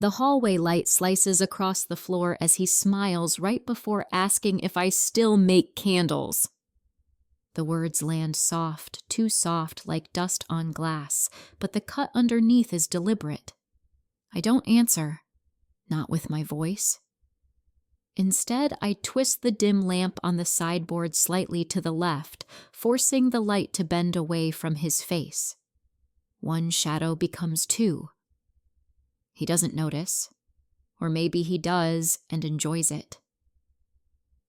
The hallway light slices across the floor as he smiles right before asking if I still make candles. The words land soft, too soft, like dust on glass, but the cut underneath is deliberate. I don't answer, not with my voice. Instead, I twist the dim lamp on the sideboard slightly to the left, forcing the light to bend away from his face. One shadow becomes two. He doesn't notice, or maybe he does and enjoys it.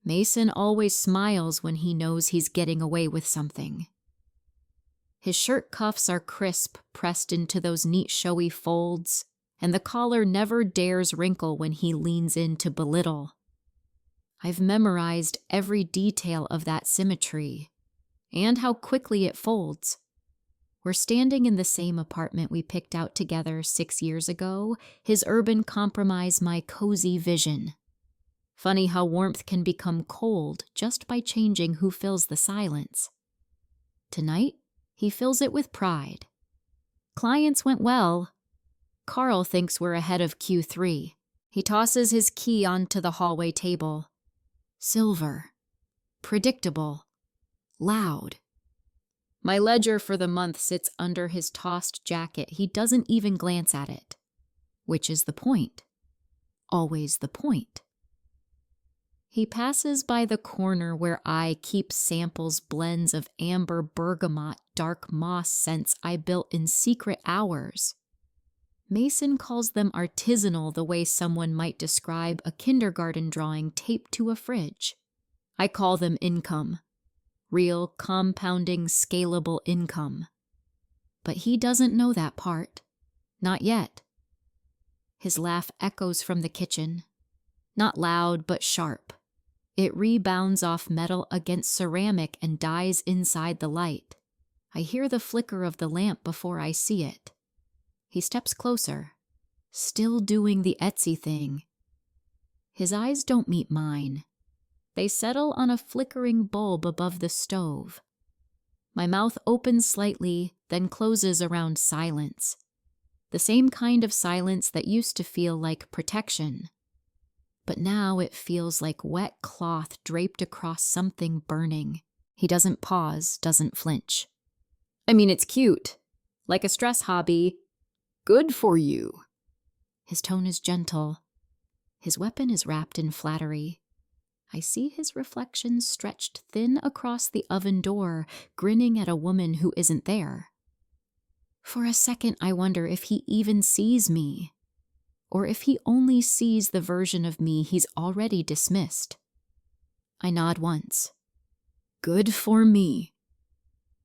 Mason always smiles when he knows he's getting away with something. His shirt cuffs are crisp, pressed into those neat showy folds, and the collar never dares wrinkle when he leans in to belittle. I've memorized every detail of that symmetry, and how quickly it folds. We're standing in the same apartment we picked out together 6 years ago, his urban compromise my cozy vision. Funny how warmth can become cold just by changing who fills the silence. Tonight, he fills it with pride. Clients went well. Carl thinks we're ahead of Q3. He tosses his key onto the hallway table. Silver. Predictable. Loud. My ledger for the month sits under his tossed jacket. He doesn't even glance at it. Which is the point. Always the point. He passes by the corner where I keep samples blends of amber bergamot dark moss scents I built in secret hours. Mason calls them artisanal the way someone might describe a kindergarten drawing taped to a fridge. I call them income. Real, compounding, scalable income. But he doesn't know that part. Not yet. His laugh echoes from the kitchen. Not loud, but sharp. It rebounds off metal against ceramic and dies inside the light. I hear the flicker of the lamp before I see it. He steps closer, still doing the Etsy thing. His eyes don't meet mine. They settle on a flickering bulb above the stove. My mouth opens slightly, then closes around silence. The same kind of silence that used to feel like protection. But now it feels like wet cloth draped across something burning. He doesn't pause, doesn't flinch. I mean, it's cute. Like a stress hobby. Good for you. His tone is gentle. His weapon is wrapped in flattery. I see his reflection stretched thin across the oven door, grinning at a woman who isn't there. For a second, I wonder if he even sees me, or if he only sees the version of me he's already dismissed. I nod once. Good for me.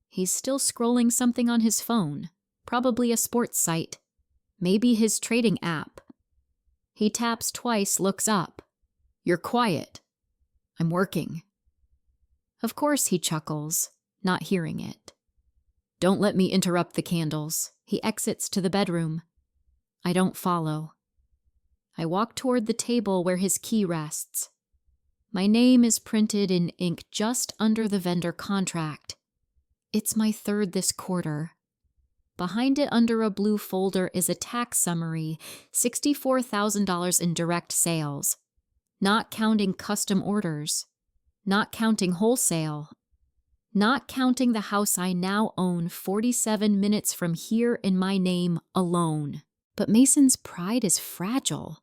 He's still scrolling something on his phone, probably a sports site, maybe his trading app. He taps twice, looks up. You're quiet. I'm working. Of course he chuckles, not hearing it. Don't let me interrupt the candles. He exits to the bedroom. I don't follow. I walk toward the table where his key rests. My name is printed in ink just under the vendor contract. It's my third this quarter. Behind it under a blue folder is a tax summary, $64,000 in direct sales. Not counting custom orders. Not counting wholesale. Not counting the house I now own 47 minutes from here in my name alone. But Mason's pride is fragile.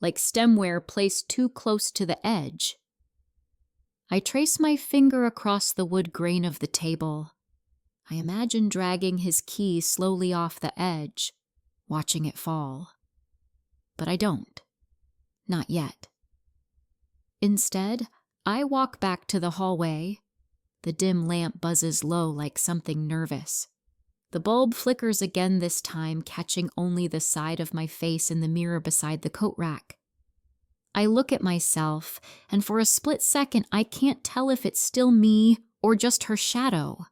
Like stemware placed too close to the edge. I trace my finger across the wood grain of the table. I imagine dragging his key slowly off the edge, watching it fall. But I don't. Not yet. Instead, I walk back to the hallway. The dim lamp buzzes low like something nervous. The bulb flickers again this time, catching only the side of my face in the mirror beside the coat rack. I look at myself, and for a split second I can't tell if it's still me or just her shadow.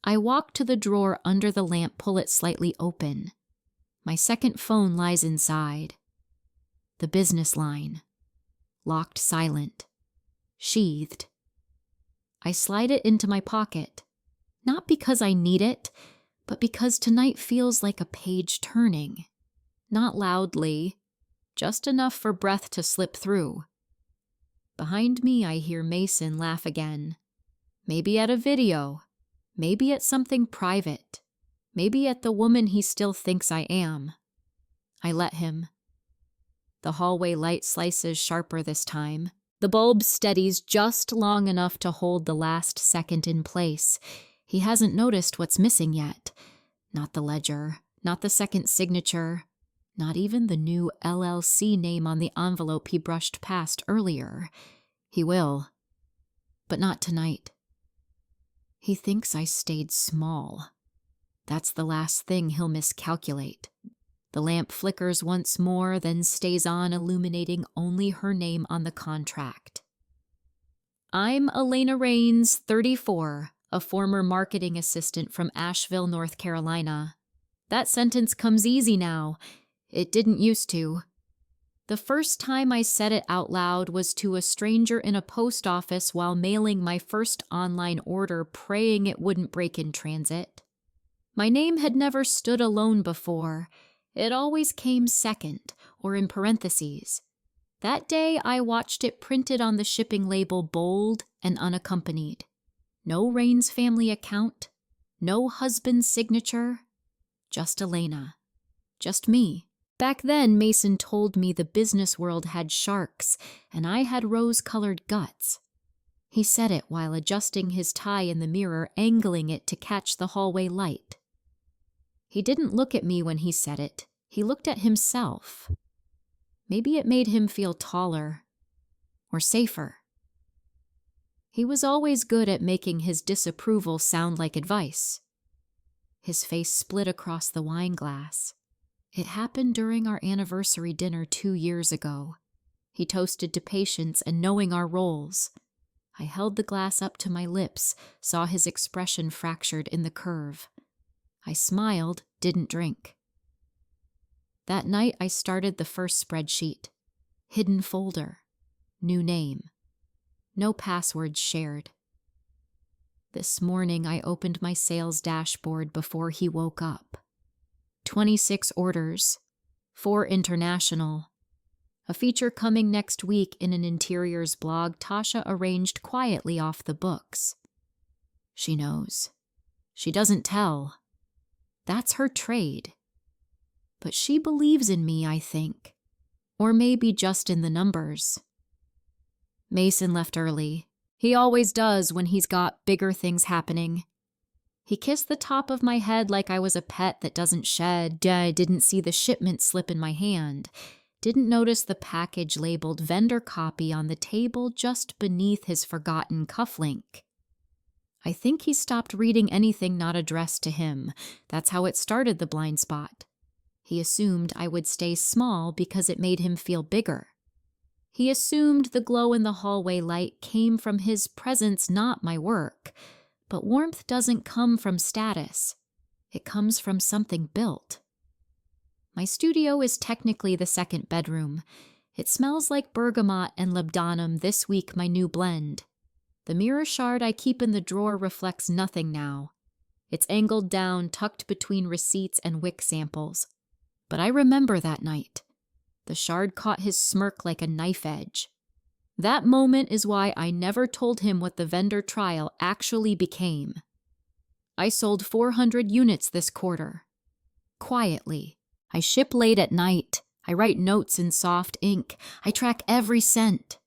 I walk to the drawer under the lamp, pull it slightly open. My second phone lies inside. The business line. Locked silent. Sheathed. I slide it into my pocket. Not because I need it, but because tonight feels like a page turning. Not loudly, just enough for breath to slip through. Behind me, I hear Mason laugh again. Maybe at a video. Maybe at something private. Maybe at the woman he still thinks I am. I let him. The hallway light slices sharper this time. The bulb steadies just long enough to hold the last second in place. He hasn't noticed what's missing yet. Not the ledger, not the second signature, not even the new LLC name on the envelope he brushed past earlier. He will, but not tonight. He thinks I stayed small. That's the last thing he'll miscalculate. The lamp flickers once more, then stays on, illuminating only her name on the contract. I'm Elena Raines, 34, a former marketing assistant from Asheville, North Carolina. That sentence comes easy now. It didn't used to. The first time I said it out loud was to a stranger in a post office while mailing my first online order, praying it wouldn't break in transit. My name had never stood alone before. It always came second, or in parentheses. That day, I watched it printed on the shipping label, bold and unaccompanied. No Raines family account, no husband's signature, just Elena. Just me. Back then, Mason told me the business world had sharks, and I had rose-colored guts. He said it while adjusting his tie in the mirror, angling it to catch the hallway light. He didn't look at me when he said it. He looked at himself. Maybe it made him feel taller or safer. He was always good at making his disapproval sound like advice. His face split across the wine glass. It happened during our anniversary dinner 2 years ago. He toasted to patience and knowing our roles. I held the glass up to my lips, saw his expression fractured in the curve. I smiled, didn't drink. That night, I started the first spreadsheet. Hidden folder. New name. No passwords shared. This morning, I opened my sales dashboard before he woke up. 26 orders. 4 international. A feature coming next week in an interiors blog Tasha arranged quietly off the books. She knows. She doesn't tell. That's her trade. But she believes in me, I think. Or maybe just in the numbers. Mason left early. He always does when he's got bigger things happening. He kissed the top of my head like I was a pet that doesn't shed. I didn't see the shipment slip in my hand. Didn't notice the package labeled vendor copy on the table just beneath his forgotten cufflink. I think he stopped reading anything not addressed to him. That's how it started, the blind spot. He assumed I would stay small because it made him feel bigger. He assumed the glow in the hallway light came from his presence, not my work. But warmth doesn't come from status. It comes from something built. My studio is technically the second bedroom. It smells like bergamot and labdanum, this week my new blend. The mirror shard I keep in the drawer reflects nothing now. It's angled down, tucked between receipts and wick samples. But I remember that night. The shard caught his smirk like a knife edge. That moment is why I never told him what the vendor trial actually became. I sold 400 units this quarter. Quietly. I ship late at night. I write notes in soft ink. I track every cent.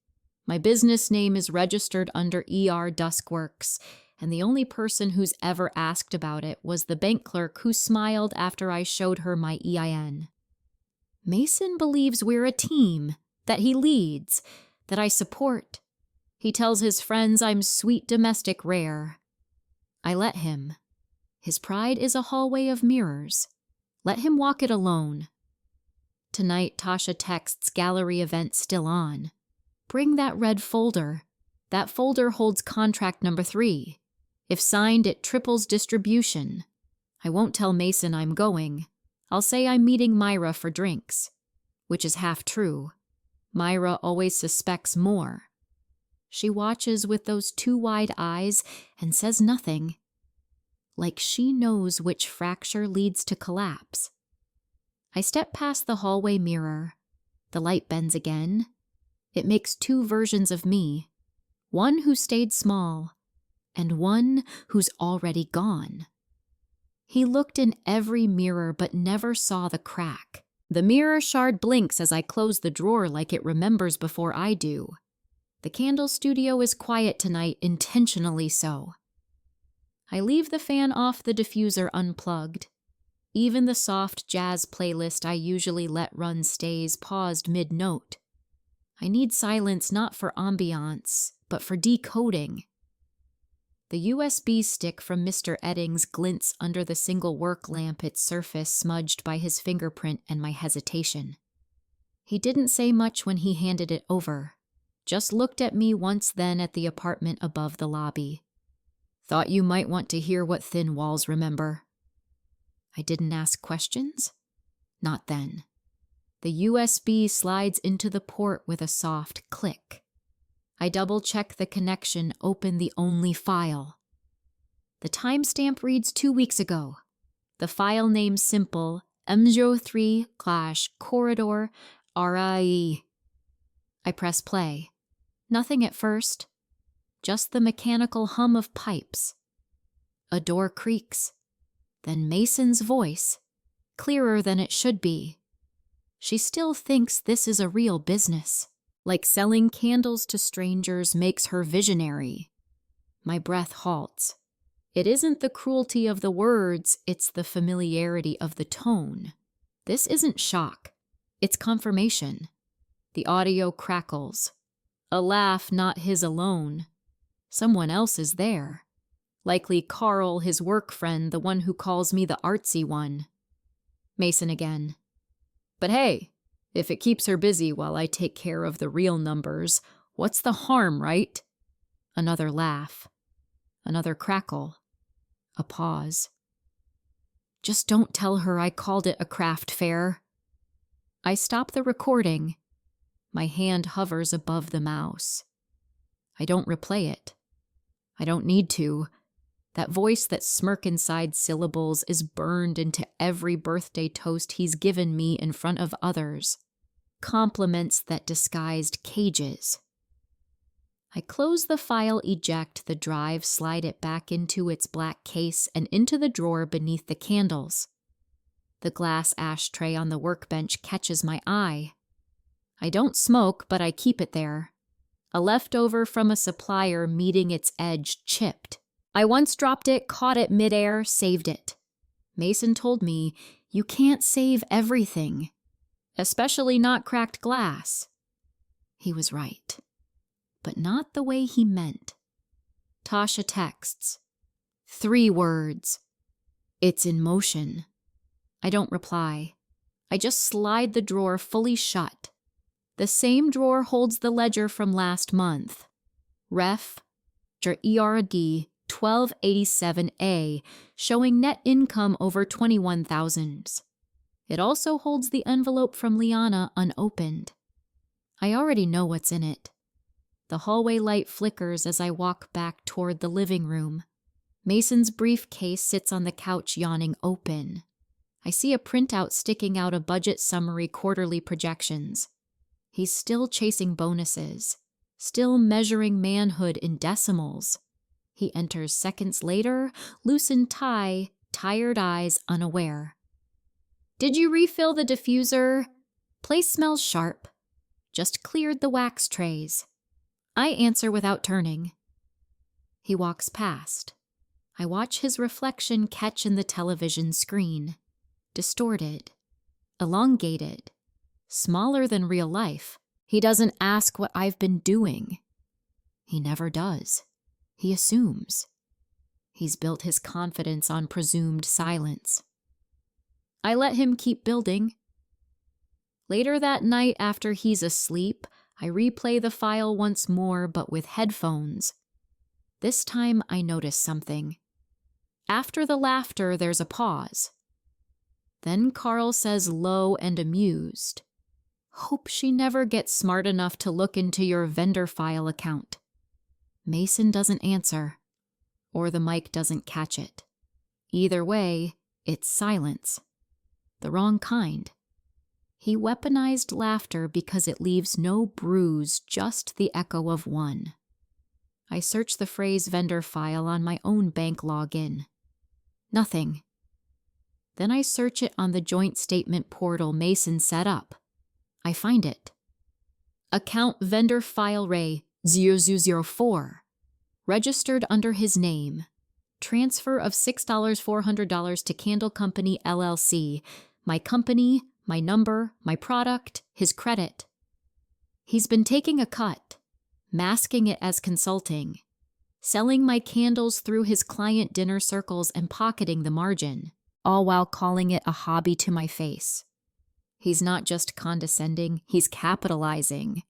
My business name is registered under ER Duskworks, and the only person who's ever asked about it was the bank clerk who smiled after I showed her my EIN. Mason believes we're a team, that he leads, that I support. He tells his friends I'm sweet domestic rare. I let him. His pride is a hallway of mirrors. Let him walk it alone. Tonight, Tasha texts gallery event still on. Bring that red folder. That folder holds contract number 3. If signed, it triples distribution. I won't tell Mason I'm going. I'll say I'm meeting Myra for drinks. Which is half true. Myra always suspects more. She watches with those 2 wide eyes and says nothing. Like she knows which fracture leads to collapse. I step past the hallway mirror. The light bends again. It makes two versions of me, one who stayed small and one who's already gone. He looked in every mirror but never saw the crack. The mirror shard blinks as I close the drawer like it remembers before I do. The candle studio is quiet tonight, intentionally so. I leave the fan off the diffuser unplugged. Even the soft jazz playlist I usually let run stays paused mid-note. I need silence not for ambiance, but for decoding. The USB stick from Mr. Eddings glints under the single work lamp, its surface smudged by his fingerprint and my hesitation. He didn't say much when he handed it over, just looked at me once then at the apartment above the lobby. Thought you might want to hear what thin walls remember. I didn't ask questions? Not then. The USB slides into the port with a soft click. I double-check the connection, open the only file. The timestamp reads 2 weeks ago. The file name simple, M03/corridor RIE. I press play. Nothing at first. Just the mechanical hum of pipes. A door creaks. Then Mason's voice, clearer than it should be. She still thinks this is a real business. Like selling candles to strangers makes her visionary. My breath halts. It isn't the cruelty of the words, it's the familiarity of the tone. This isn't shock. It's confirmation. The audio crackles. A laugh not his alone. Someone else is there. Likely Carl, his work friend, the one who calls me the artsy one. Mason again. But hey, if it keeps her busy while I take care of the real numbers, what's the harm, right? Another laugh. Another crackle. A pause. Just don't tell her I called it a craft fair. I stop the recording. My hand hovers above the mouse. I don't replay it. I don't need to. That voice that smirk inside syllables is burned into every birthday toast he's given me in front of others. Compliments that disguised cages. I close the file, eject the drive, slide it back into its black case and into the drawer beneath the candles. The glass ashtray on the workbench catches my eye. I don't smoke, but I keep it there. A leftover from a supplier meeting its edge chipped. I once dropped it, caught it midair, saved it. Mason told me, you can't save everything, especially not cracked glass. He was right, but not the way he meant. Tasha texts. 3 words. It's in motion. I don't reply. I just slide the drawer fully shut. The same drawer holds the ledger from last month. Ref. ERD 1287A, showing net income over 21,000. It also holds the envelope from Liana unopened. I already know what's in it. The hallway light flickers as I walk back toward the living room. Mason's briefcase sits on the couch, yawning open. I see a printout sticking out of budget summary quarterly projections. He's still chasing bonuses, still measuring manhood in decimals. He enters seconds later, loosened tie, tired eyes, unaware. Did you refill the diffuser? Place smells sharp. Just cleared the wax trays. I answer without turning. He walks past. I watch his reflection catch in the television screen. Distorted. Elongated. Smaller than real life. He doesn't ask what I've been doing. He never does. He assumes. He's built his confidence on presumed silence. I let him keep building. Later that night, after he's asleep, I replay the file once more, but with headphones. This time I notice something. After the laughter, there's a pause. Then Carl says low and amused, "Hope she never gets smart enough to look into your vendor file account." Mason doesn't answer, or the mic doesn't catch it. Either way, it's silence. The wrong kind. He weaponized laughter because it leaves no bruise, just the echo of one. I search the phrase vendor file on my own bank login. Nothing. Then I search it on the joint statement portal Mason set up. I find it. Account vendor file ray 0004. Registered under his name. Transfer of $6,400 to Candle Company LLC. My company, my number, my product, his credit. He's been taking a cut, masking it as consulting, selling my candles through his client dinner circles and pocketing the margin, all while calling it a hobby to my face. He's not just condescending, he's capitalizing.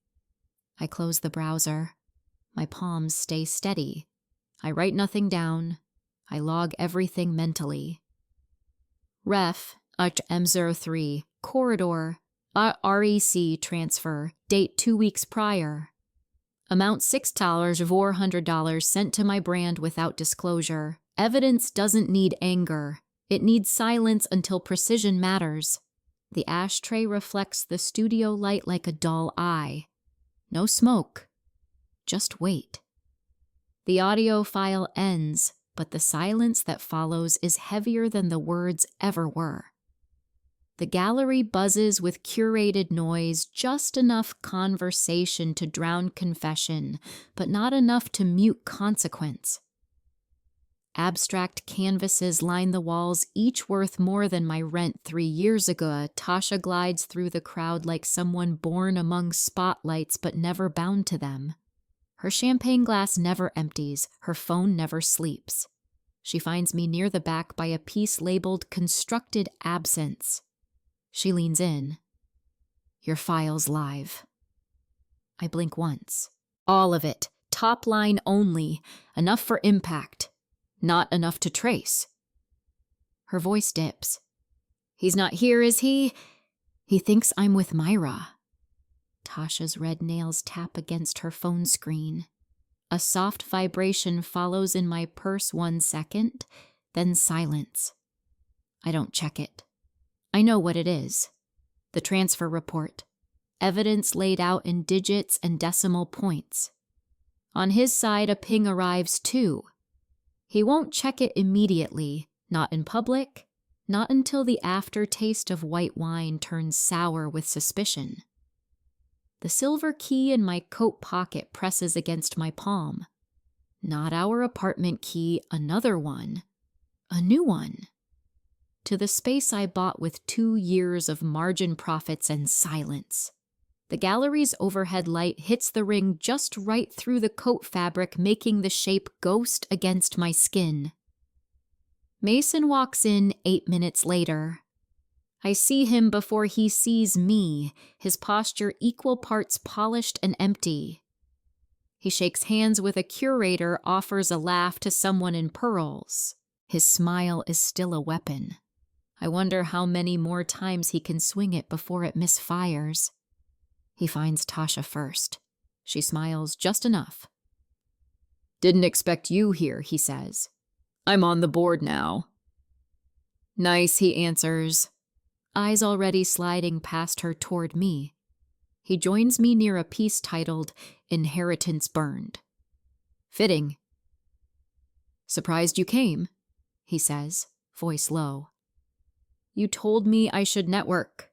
I close the browser. My palms stay steady. I write nothing down. I log everything mentally. Ref, M03, corridor, REC transfer, date 2 weeks prior. Amount $6,400 sent to my brand without disclosure. Evidence doesn't need anger. It needs silence until precision matters. The ashtray reflects the studio light like a dull eye. No smoke. Just wait. The audio file ends, but the silence that follows is heavier than the words ever were. The gallery buzzes with curated noise, just enough conversation to drown confession, but not enough to mute consequence. Abstract canvases line the walls, each worth more than my rent 3 years ago. Tasha glides through the crowd like someone born among spotlights but never bound to them. Her champagne glass never empties, her phone never sleeps. She finds me near the back by a piece labeled Constructed Absence. She leans in. Your file's live. I blink once. All of it. Top line only. Enough for impact. Not enough to trace. Her voice dips. He's not here, is he? He thinks I'm with Myra. Tasha's red nails tap against her phone screen. A soft vibration follows in my purse 1 second, then silence. I don't check it. I know what it is. The transfer report. Evidence laid out in digits and decimal points. On his side, a ping arrives too. He won't check it immediately, not in public, not until the aftertaste of white wine turns sour with suspicion. The silver key in my coat pocket presses against my palm. Not our apartment key, another one. A new one. To the space I bought with 2 years of margin profits and silence. The gallery's overhead light hits the ring just right through the coat fabric, making the shape ghost against my skin. Mason walks in 8 minutes later. I see him before he sees me, his posture equal parts polished and empty. He shakes hands with a curator, offers a laugh to someone in pearls. His smile is still a weapon. I wonder how many more times he can swing it before it misfires. He finds Tasha first. She smiles just enough. Didn't expect you here, he says. I'm on the board now. Nice, he answers, eyes already sliding past her toward me. He joins me near a piece titled Inheritance Burned. Fitting. Surprised you came, he says, voice low. You told me I should network.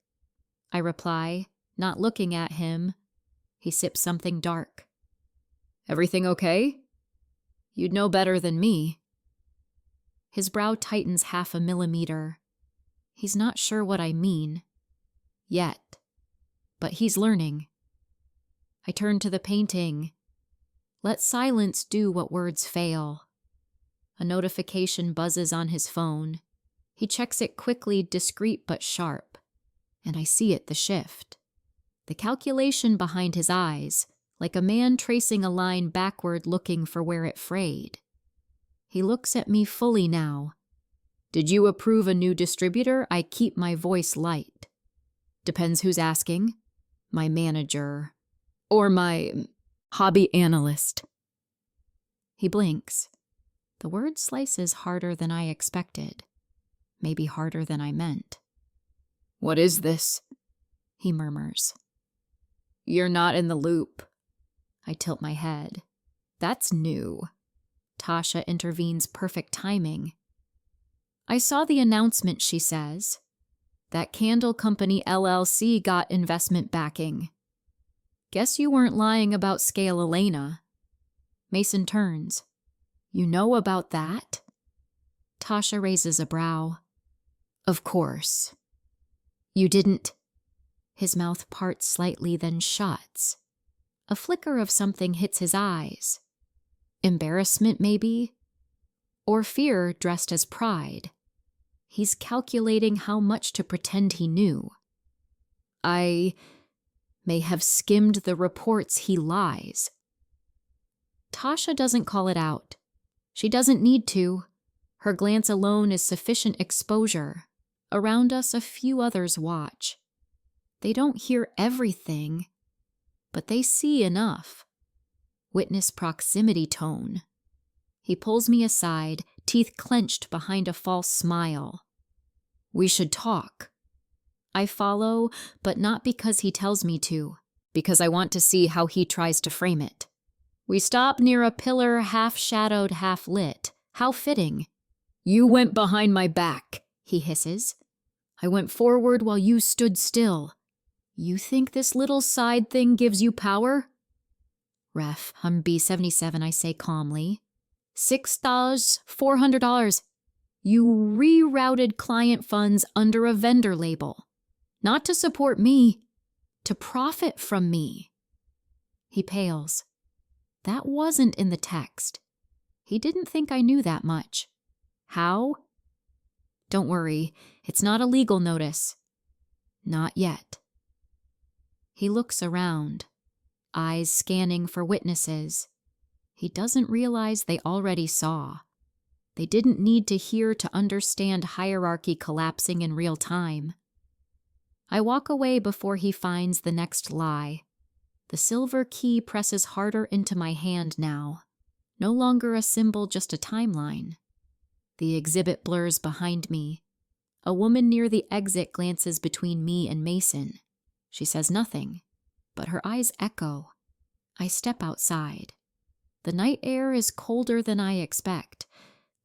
I reply, not looking at him. He sips something dark. Everything okay? You'd know better than me. His brow tightens 0.5 millimeter. He's not sure what I mean. Yet. But he's learning. I turn to the painting. Let silence do what words fail. A notification buzzes on his phone. He checks it quickly, discreet but sharp. And I see it, the shift. The calculation behind his eyes, like a man tracing a line backward looking for where it frayed. He looks at me fully now. Did you approve a new distributor? I keep my voice light. Depends who's asking. My manager. Or my hobby analyst. He blinks. The word slices harder than I expected. Maybe harder than I meant. What is this? he murmurs. You're not in the loop. I tilt my head. That's new. Tasha intervenes, perfect timing. I saw the announcement, she says. That candle company LLC got investment backing. Guess you weren't lying about Scale Elena. Mason turns. You know about that? Tasha raises a brow. Of course. You didn't. His mouth parts slightly, then shuts. A flicker of something hits his eyes. Embarrassment, maybe? Or fear dressed as pride. He's calculating how much to pretend he knew. I may have skimmed the reports, he lies. Tasha doesn't call it out. She doesn't need to. Her glance alone is sufficient exposure. Around us, a few others watch. They don't hear everything, but they see enough. Witness proximity tone. He pulls me aside, teeth clenched behind a false smile. We should talk. I follow, but not because he tells me to, because I want to see how he tries to frame it. We stop near a pillar half-shadowed, half-lit. How fitting. You went behind my back, he hisses. I went forward while you stood still. You think this little side thing gives you power? Ref, I'm B77, I say calmly. $6, $400. You rerouted client funds under a vendor label. Not to support me, to profit from me. He pales. That wasn't in the text. He didn't think I knew that much. How? Don't worry, it's not a legal notice. Not yet. He looks around, eyes scanning for witnesses. He doesn't realize they already saw. They didn't need to hear to understand hierarchy collapsing in real time. I walk away before he finds the next lie. The silver key presses harder into my hand now. No longer a symbol, just a timeline. The exhibit blurs behind me. A woman near the exit glances between me and Mason. She says nothing, but her eyes echo. I step outside. The night air is colder than I expect.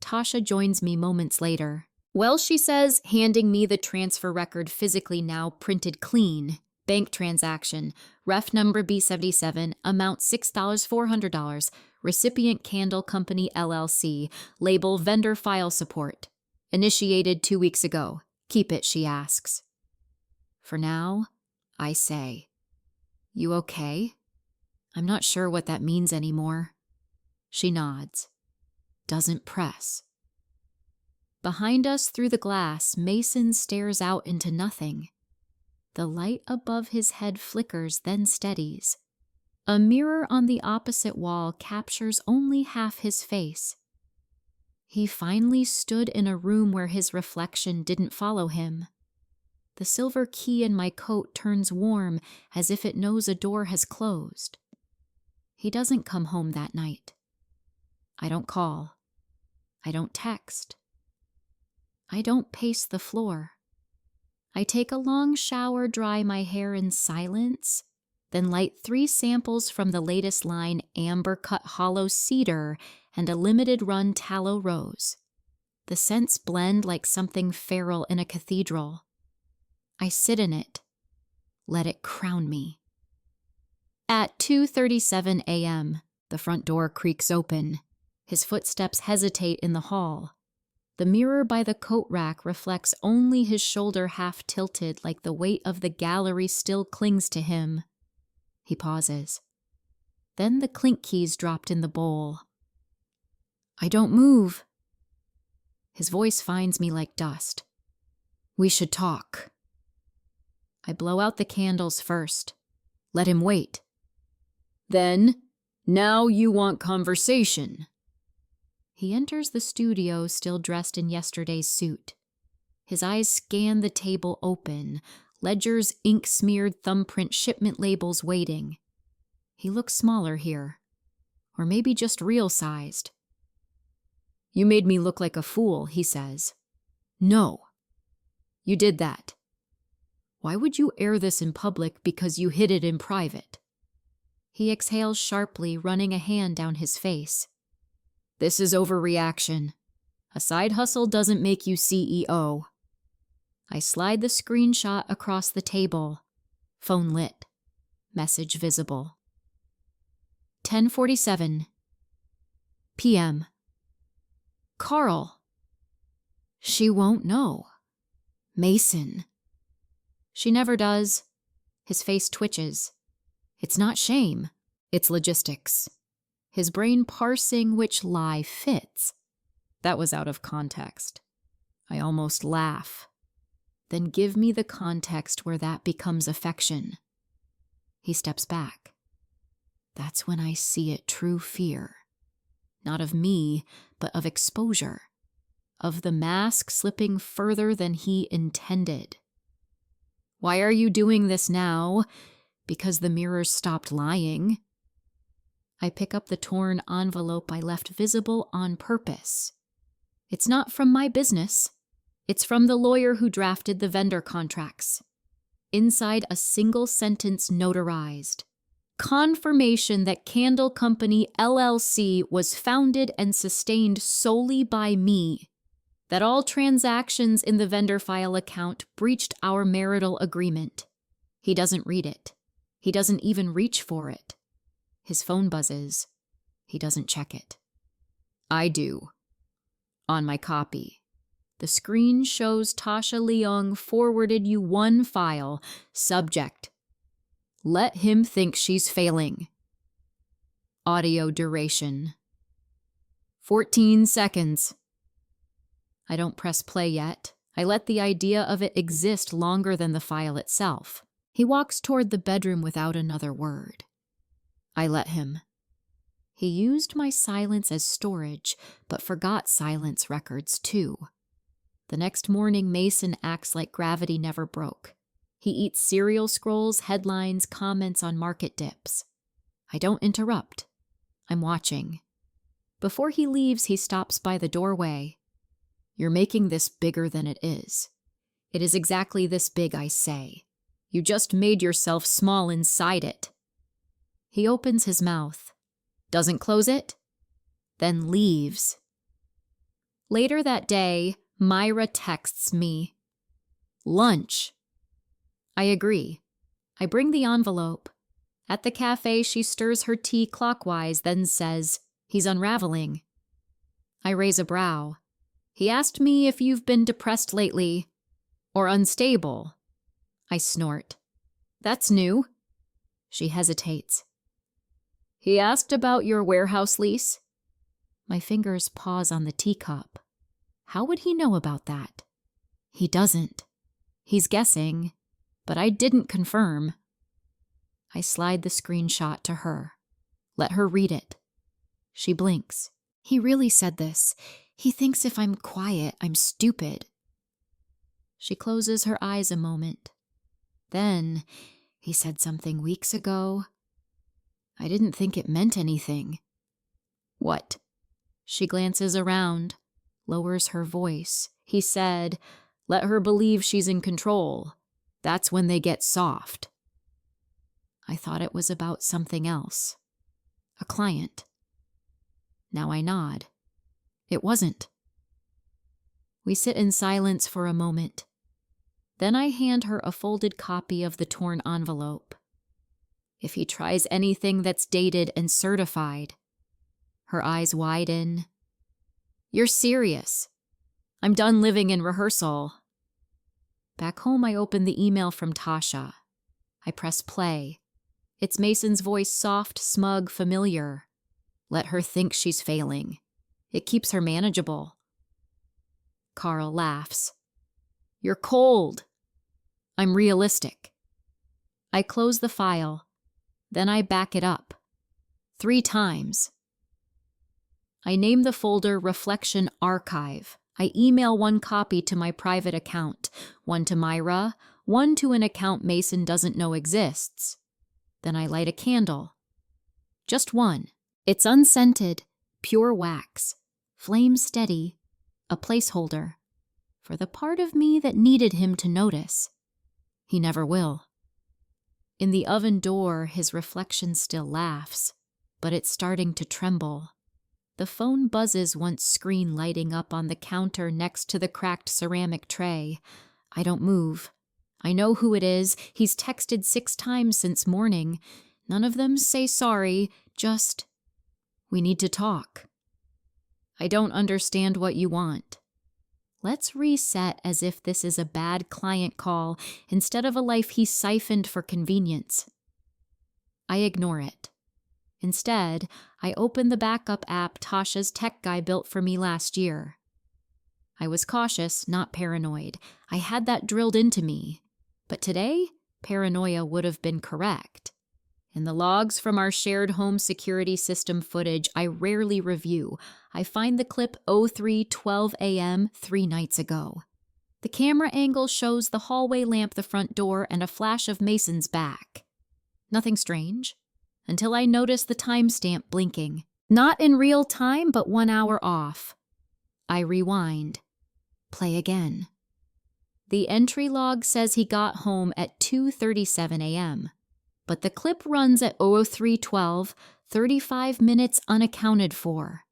Tasha joins me moments later. Well, she says, handing me the transfer record physically now printed clean. Bank transaction. Ref number B77. Amount $6, $400. Recipient Candle Company LLC. Label vendor file support. Initiated 2 weeks ago. Keep it, she asks. For now, I say. You okay? I'm not sure what that means anymore. She nods. Doesn't press. Behind us through the glass, Mason stares out into nothing. The light above his head flickers, then steadies. A mirror on the opposite wall captures only half his face. He finally stood in a room where his reflection didn't follow him. The silver key in my coat turns warm as if it knows a door has closed. He doesn't come home that night. I don't call. I don't text. I don't pace the floor. I take a long shower, dry my hair in silence, then light 3 samples from the latest line amber cut hollow cedar and a limited run tallow rose. The scents blend like something feral in a cathedral. I sit in it. Let it crown me. At 2:37 a.m., the front door creaks open. His footsteps hesitate in the hall. The mirror by the coat rack reflects only his shoulder half tilted like the weight of the gallery still clings to him. He pauses. Then the clink keys dropped in the bowl. I don't move. His voice finds me like dust. We should talk. I blow out the candles first. Let him wait. Then, now you want conversation. He enters the studio still dressed in yesterday's suit. His eyes scan the table open, ledgers, ink-smeared thumbprint shipment labels waiting. He looks smaller here, or maybe just real-sized. You made me look like a fool, he says. No. You did that. Why would you air this in public because you hid it in private? He exhales sharply, running a hand down his face. This is overreaction. A side hustle doesn't make you CEO. I slide the screenshot across the table. Phone lit. Message visible. 10:47 p.m. Carl. She won't know. Mason. She never does. His face twitches. It's not shame. It's logistics. His brain parsing which lie fits. That was out of context. I almost laugh. Then give me the context where that becomes affection. He steps back. That's when I see it true fear. Not of me, but of exposure. Of the mask slipping further than he intended. Why are you doing this now? Because the mirrors stopped lying. I pick up the torn envelope I left visible on purpose. It's not from my business. It's from the lawyer who drafted the vendor contracts. Inside a single sentence notarized. Confirmation that Candle Company LLC was founded and sustained solely by me. That all transactions in the vendor file account breached our marital agreement. He doesn't read it. He doesn't even reach for it. His phone buzzes. He doesn't check it. I do. On my copy. The screen shows Tasha Leung forwarded you one file. Subject. Let him think she's failing. Audio duration. 14 seconds. I don't press play yet. I let the idea of it exist longer than the file itself. He walks toward the bedroom without another word. I let him. He used my silence as storage, but forgot silence records too. The next morning, Mason acts like gravity never broke. He eats cereal scrolls, headlines, comments on market dips. I don't interrupt. I'm watching. Before he leaves, he stops by the doorway. You're making this bigger than it is. It is exactly this big, I say. You just made yourself small inside it. He opens his mouth, doesn't close it, then leaves. Later that day, Myra texts me. Lunch. I agree. I bring the envelope. At the cafe, she stirs her tea clockwise, then says, he's unraveling. I raise a brow. He asked me if you've been depressed lately, or unstable. I snort. That's new. She hesitates. He asked about your warehouse lease. My fingers pause on the teacup. How would he know about that? He doesn't. He's guessing, but I didn't confirm. I slide the screenshot to her. Let her read it. She blinks. He really said this. He thinks if I'm quiet, I'm stupid. She closes her eyes a moment. Then, he said something weeks ago. I didn't think it meant anything. What? She glances around, lowers her voice. He said, let her believe she's in control. That's when they get soft. I thought it was about something else. A client. Now I nod. It wasn't. We sit in silence for a moment. Then I hand her a folded copy of the torn envelope. If he tries anything that's dated and certified. Her eyes widen. You're serious. I'm done living in rehearsal. Back home, I open the email from Tasha. I press play. It's Mason's voice, soft, smug, familiar. Let her think she's failing. It keeps her manageable. Carl laughs. You're cold. I'm realistic. I close the file. Then I back it up. 3 times. I name the folder Reflection Archive. I email 1 copy to my private account, 1 to Myra, 1 to an account Mason doesn't know exists. Then I light a candle. Just 1. It's unscented, pure wax, flame steady, a placeholder, for the part of me that needed him to notice. He never will. In the oven door, his reflection still laughs, but it's starting to tremble. The phone buzzes once screen lighting up on the counter next to the cracked ceramic tray. I don't move. I know who it is. He's texted 6 times since morning. None of them say sorry, just, we need to talk. I don't understand what you want. Let's reset as if this is a bad client call instead of a life he siphoned for convenience. I ignore it. Instead, I open the backup app Tasha's tech guy built for me last year. I was cautious, not paranoid. I had that drilled into me. But today, paranoia would have been correct. In the logs from our shared home security system footage I rarely review, I find the clip 03:12 a.m. 3 nights ago. The camera angle shows the hallway lamp the front door and a flash of Mason's back. Nothing strange, until I notice the timestamp blinking. Not in real time, but 1 hour off. I rewind. Play again. The entry log says he got home at 2:37 a.m., but the clip runs at 03:12, 35 minutes unaccounted for.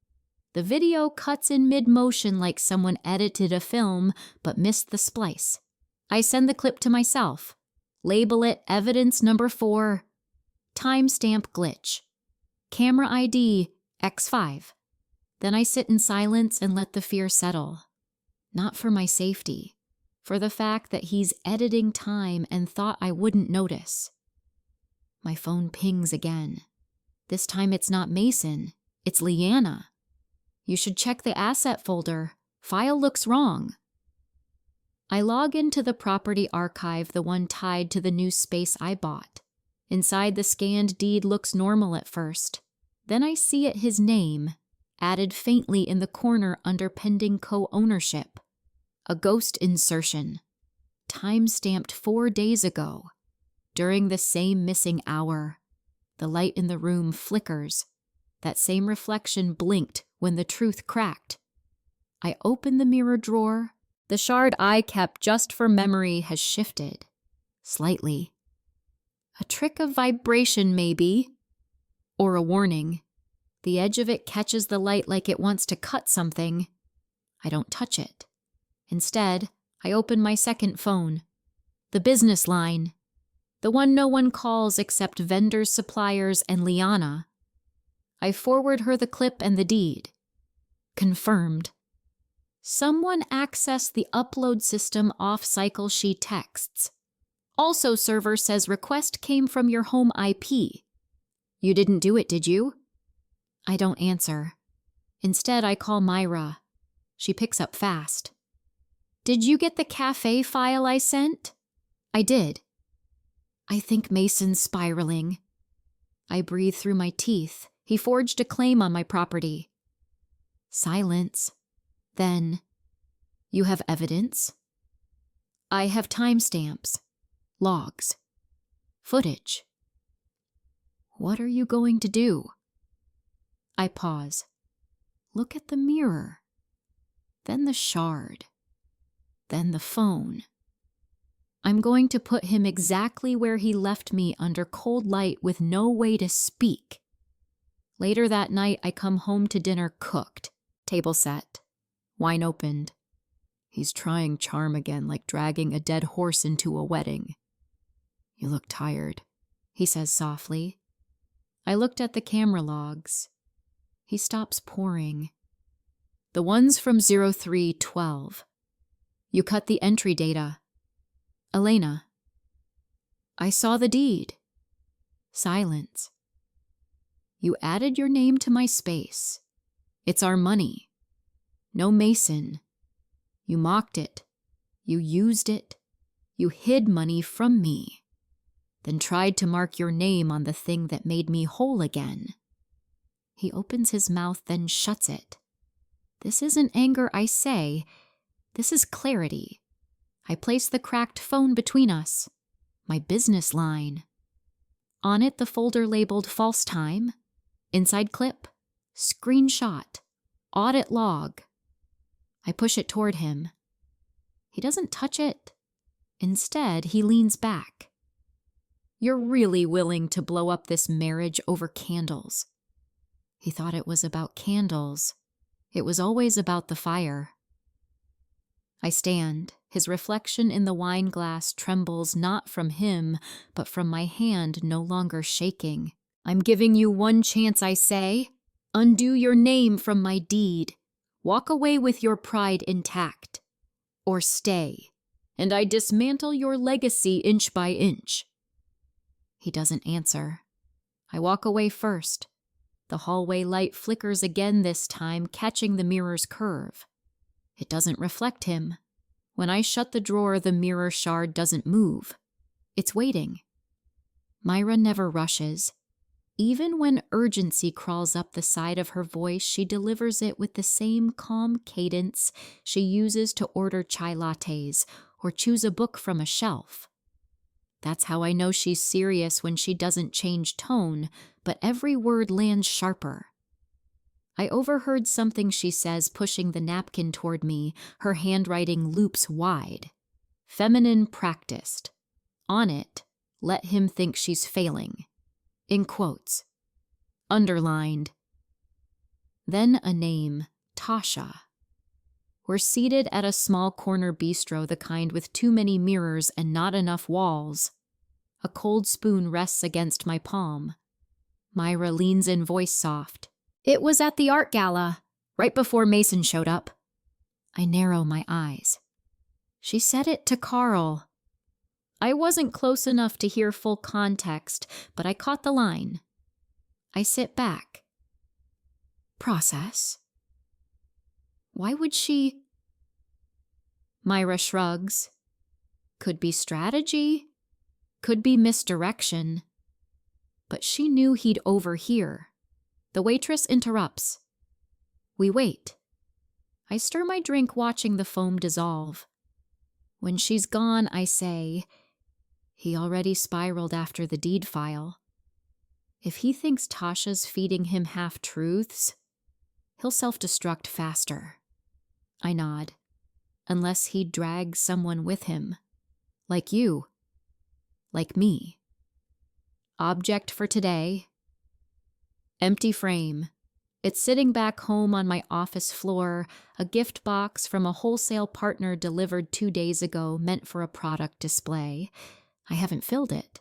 The video cuts in mid-motion like someone edited a film but missed the splice. I send the clip to myself. Label it evidence number 4. Timestamp glitch. Camera ID X5. Then I sit in silence and let the fear settle. Not for my safety. For the fact that he's editing time and thought I wouldn't notice. My phone pings again. This time it's not Mason, it's Leanna. You should check the asset folder. File looks wrong. I log into the property archive, the one tied to the new space I bought. Inside, the scanned deed looks normal at first. Then I see it his name, added faintly in the corner under pending co-ownership. A ghost insertion. Time-stamped 4 days ago. During the same missing hour, the light in the room flickers. That same reflection blinked when the truth cracked. I open the mirror drawer. The shard I kept just for memory has shifted. Slightly. A trick of vibration, maybe. Or a warning. The edge of it catches the light like it wants to cut something. I don't touch it. Instead, I open my second phone. The business line. The one no one calls except vendors, suppliers, and Liana. I forward her the clip and the deed. Confirmed. Someone accessed the upload system off-cycle, she texts. Also, server says request came from your home IP. You didn't do it, did you? I don't answer. Instead, I call Myra. She picks up fast. Did you get the cafe file I sent? I did. I think Mason's spiraling. I breathe through my teeth. He forged a claim on my property. Silence. Then, you have evidence? I have timestamps, logs, footage. What are you going to do? I pause. Look at the mirror. Then the shard. Then the phone. I'm going to put him exactly where he left me under cold light with no way to speak. Later that night, I come home to dinner cooked, table set, wine opened. He's trying charm again, like dragging a dead horse into a wedding. You look tired, he says softly. I looked at the camera logs. He stops pouring. The ones from 03:12. You cut the entry data. Elena. I saw the deed. Silence. You added your name to my space. It's our money. No Mason. You mocked it. You used it. You hid money from me. Then tried to mark your name on the thing that made me whole again. He opens his mouth, then shuts it. This isn't anger, I say. This is clarity. I place the cracked phone between us. My business line. On it, the folder labeled false time. Inside clip. Screenshot. Audit log. I push it toward him. He doesn't touch it. Instead, he leans back. You're really willing to blow up this marriage over candles. He thought it was about candles. It was always about the fire. I stand. His reflection in the wine glass trembles not from him, but from my hand no longer shaking. I'm giving you one chance, I say. Undo your name from my deed. Walk away with your pride intact. Or stay, and I dismantle your legacy inch by inch. He doesn't answer. I walk away first. The hallway light flickers again this time, catching the mirror's curve. It doesn't reflect him. When I shut the drawer, the mirror shard doesn't move. It's waiting. Myra never rushes. Even when urgency crawls up the side of her voice, she delivers it with the same calm cadence she uses to order chai lattes or choose a book from a shelf. That's how I know she's serious when she doesn't change tone, but every word lands sharper. I overheard something she says, pushing the napkin toward me, her handwriting loops wide. Feminine practiced. On it, let him think she's failing. In quotes. Underlined. Then a name, Tasha. We're seated at a small corner bistro, the kind with too many mirrors and not enough walls. A cold spoon rests against my palm. Myra leans in, voice soft. It was at the art gala, right before Mason showed up. I narrow my eyes. She said it to Carl. I wasn't close enough to hear full context, but I caught the line. I sit back. Process? Why would she? Myra shrugs. Could be strategy. Could be misdirection. But she knew he'd overhear. The waitress interrupts. We wait. I stir my drink, watching the foam dissolve. When she's gone, I say, he already spiraled after the deed file. If he thinks Tasha's feeding him half-truths, he'll self-destruct faster. I nod. Unless he drags someone with him. Like you. Like me. Object for today. Empty frame. It's sitting back home on my office floor, a gift box from a wholesale partner delivered 2 days ago, meant for a product display. I haven't filled it.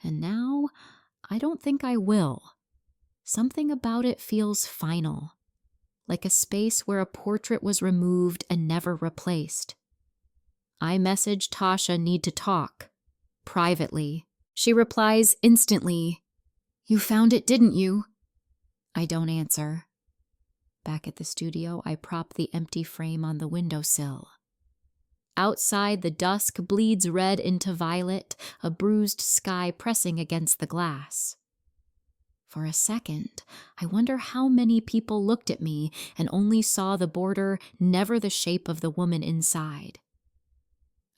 And now, I don't think I will. Something about it feels final. Like a space where a portrait was removed and never replaced. I message Tasha, need to talk. Privately. She replies instantly. You found it, didn't you? I don't answer. Back at the studio, I prop the empty frame on the windowsill. Outside, the dusk bleeds red into violet, a bruised sky pressing against the glass. For a second, I wonder how many people looked at me and only saw the border, never the shape of the woman inside.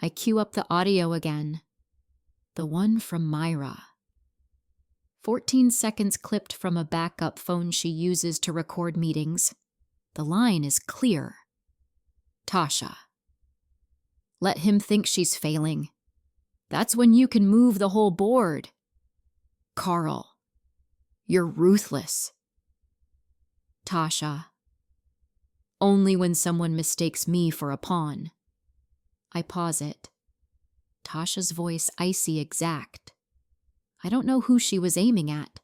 I cue up the audio again. The one from Myra. 14 seconds clipped from a backup phone she uses to record meetings. The line is clear. Tasha. Let him think she's failing. That's when you can move the whole board. Carl. You're ruthless. Tasha. Only when someone mistakes me for a pawn. I pause it. Tasha's voice icy exact. I don't know who she was aiming at.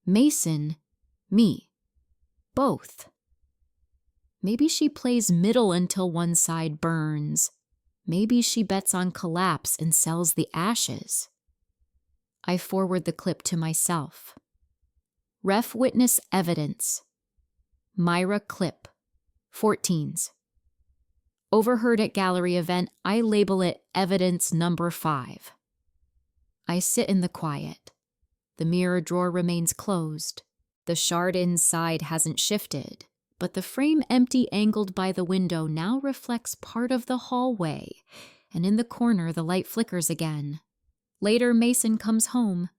Mason, me. Both. Maybe she plays middle until one side burns. Maybe she bets on collapse and sells the ashes. I forward the clip to myself. Ref witness evidence. Myra clip. 14s. Overheard at gallery event, I label it evidence number 5. I sit in the quiet. The mirror drawer remains closed. The shard inside hasn't shifted, but the frame empty angled by the window now reflects part of the hallway, and in the corner the light flickers again. Later, Mason comes home.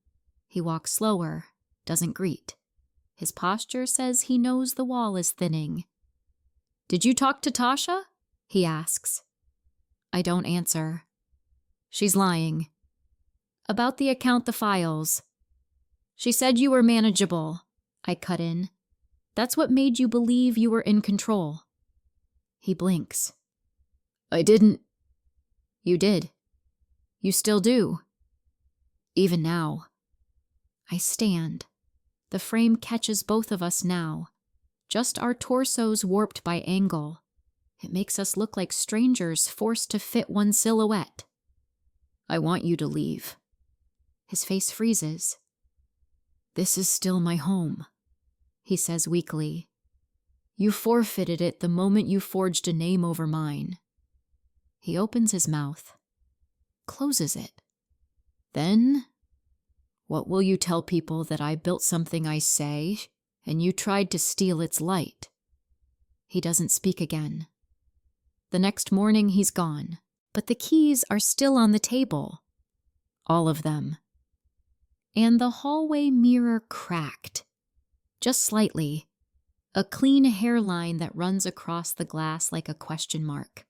He walks slower, doesn't greet. His posture says he knows the wall is thinning. Did you talk to Tasha? He asks. I don't answer. She's lying. About the account, the files. She said you were manageable. I cut in. That's what made you believe you were in control. He blinks. I didn't. You did. You still do. Even now. I stand. The frame catches both of us now. Just our torsos warped by angle. It makes us look like strangers forced to fit one silhouette. I want you to leave. His face freezes. This is still my home, he says weakly. You forfeited it the moment you forged a name over mine. He opens his mouth, closes it. Then, what will you tell people that I built something I say, and you tried to steal its light? He doesn't speak again. The next morning he's gone, but the keys are still on the table. All of them. And the hallway mirror cracked. Just slightly. A clean hairline that runs across the glass like a question mark.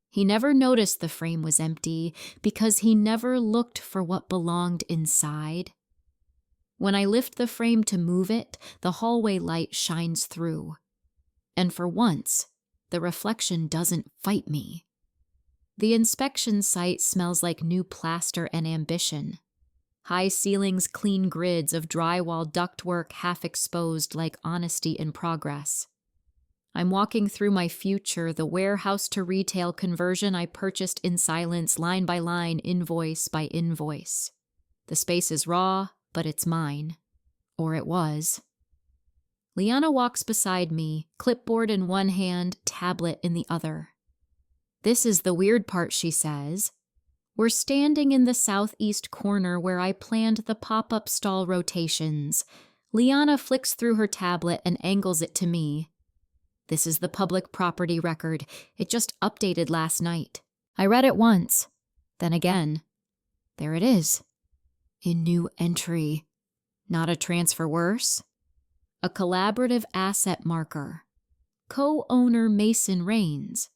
He never noticed the frame was empty because he never looked for what belonged inside. When I lift the frame to move it, the hallway light shines through. And for once, the reflection doesn't fight me. The inspection site smells like new plaster and ambition. High ceilings, clean grids of drywall ductwork half exposed like honesty in progress. I'm walking through my future, the warehouse to retail conversion I purchased in silence, line by line, invoice by invoice. The space is raw, but it's mine. Or it was. Liana walks beside me, clipboard in one hand, tablet in the other. This is the weird part, she says. We're standing in the southeast corner where I planned the pop-up stall rotations. Liana flicks through her tablet and angles it to me. This is the public property record. It just updated last night. I read it once, then again. There it is. In new entry. Not a transfer worse. A collaborative asset marker. Co-owner Mason Rains.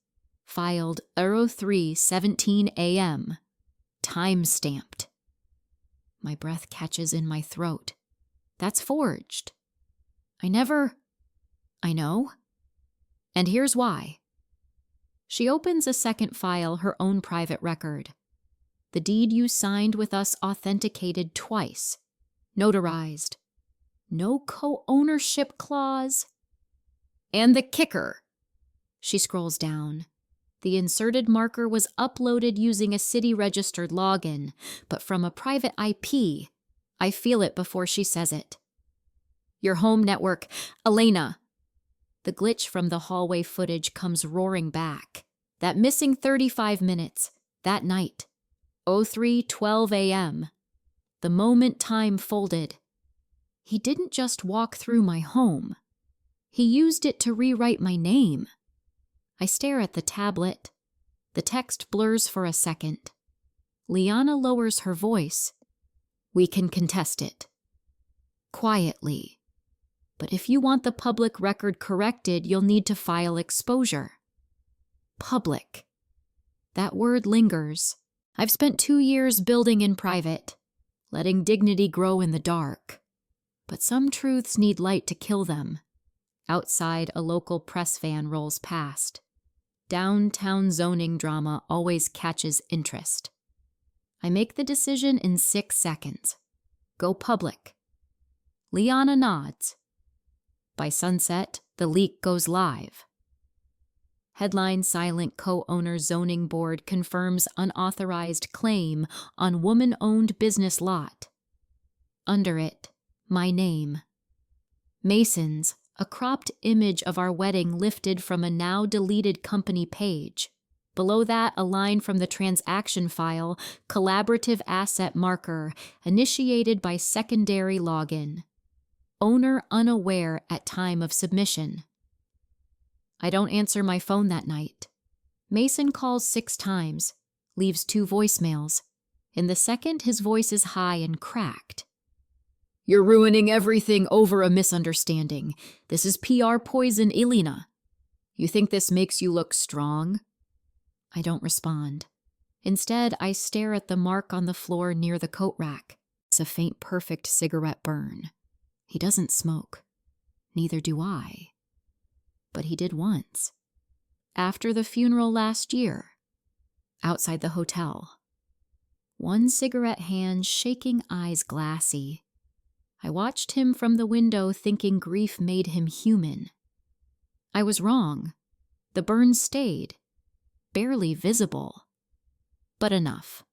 Filed 03:17 a.m. Time-stamped. My breath catches in my throat. That's forged. I know. And here's why. She opens a second file, her own private record. The deed you signed with us authenticated twice. Notarized. No co-ownership clause. And the kicker. She scrolls down. The inserted marker was uploaded using a city-registered login, but from a private IP. I feel it before she says it. Your home network, Elena. The glitch from the hallway footage comes roaring back. That missing 35 minutes, that night. 03:12 a.m. The moment time folded. He didn't just walk through my home. He used it to rewrite my name. I stare at the tablet. The text blurs for a second. Liana lowers her voice. We can contest it. Quietly. But if you want the public record corrected, you'll need to file exposure. Public. That word lingers. I've spent 2 years building in private, letting dignity grow in the dark. But some truths need light to kill them. Outside, a local press van rolls past. Downtown zoning drama always catches interest. I make the decision in 6 seconds. Go public. Liana nods. By sunset, the leak goes live. Headline silent co-owner zoning board confirms unauthorized claim on woman-owned business lot. Under it, my name. Mason's, a cropped image of our wedding lifted from a now deleted company page. Below that, a line from the transaction file, collaborative asset marker, initiated by secondary login. Owner unaware at time of submission. I don't answer my phone that night. Mason calls 6 times, leaves 2 voicemails. In the second, his voice is high and cracked. You're ruining everything over a misunderstanding. This is PR poison, Elena. You think this makes you look strong? I don't respond. Instead, I stare at the mark on the floor near the coat rack. It's a faint, perfect cigarette burn. He doesn't smoke. Neither do I. But he did once. After the funeral last year. Outside the hotel. One cigarette hand, shaking eyes glassy. I watched him from the window thinking grief made him human. I was wrong. The burn stayed. Barely visible. But enough.